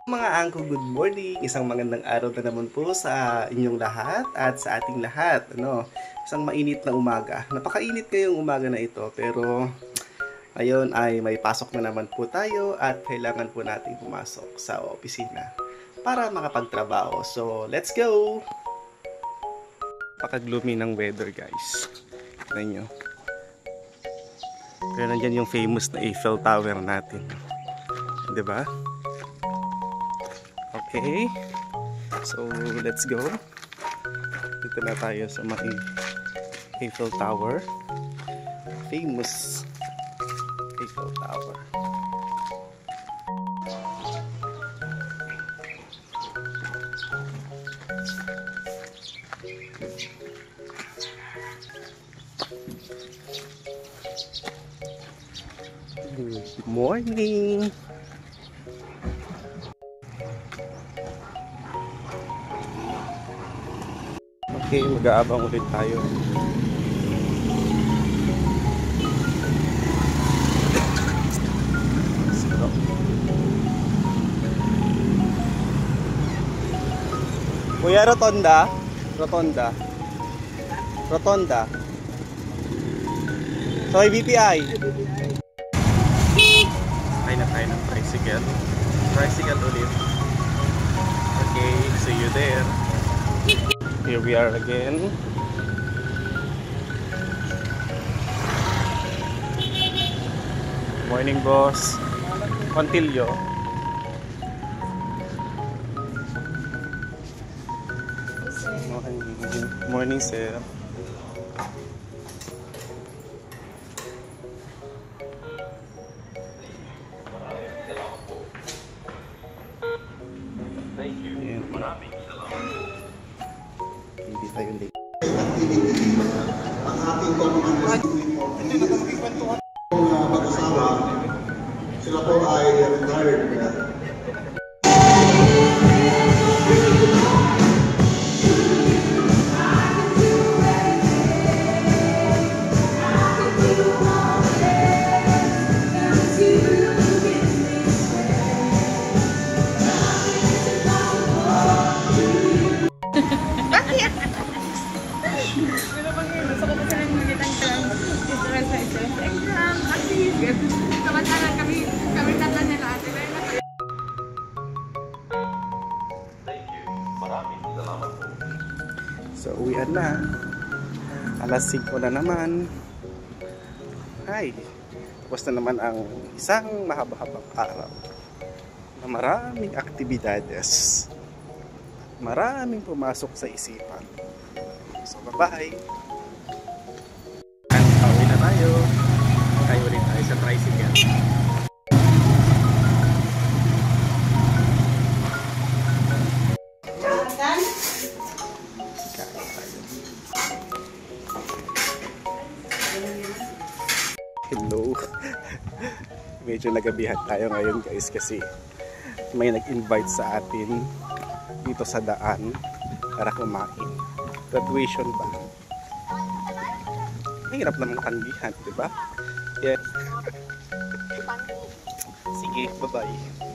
Mga angko, good morning! Isang magandang araw na naman po sa inyong lahat at sa ating lahat. Isang mainit na umaga. Napakainit ngayong umaga na ito, pero ngayon ay may pasok na naman po tayo at kailangan po nating pumasok sa opisina para makapagtrabaho. So, let's go! Napaka-gloomy ng weather, guys. Tignan nyo. Pero nandyan yung famous na Eiffel Tower natin. Diba? Okay, so let's go. Dito na tayo sa may Eiffel Tower. Famous Eiffel Tower. Good morning! Okay, mag-aabang ulit tayo. Kuya, rotonda? Rotonda? Rotonda? So, may BPI? Sakay na tayo ng tricycle. Tricycle ulit. Okay, see you there. Here we are again. Morning, boss. Contillo. Morning, sir. Thank you. Hindi tayo late. Ang ating mag-asawa, sila po ay retired na. Samantalang kami tatlan nila ate. So, uwian na. Alas 5 na naman. Ay, tapos na naman ang isang mahaba-habang araw na maraming aktibidades. Maraming pumasok sa isipan. So, bye-bye! Pauwi na tayo. Tayo ulit tayo sa tricycle. Hello. Medyo nagabihan tayo ngayon, guys, kasi may nag-invite sa atin dito sa daan para kumain. Graduation ba? Mahirap namang tanggihan, di ba? Yes. Sige, bye-bye.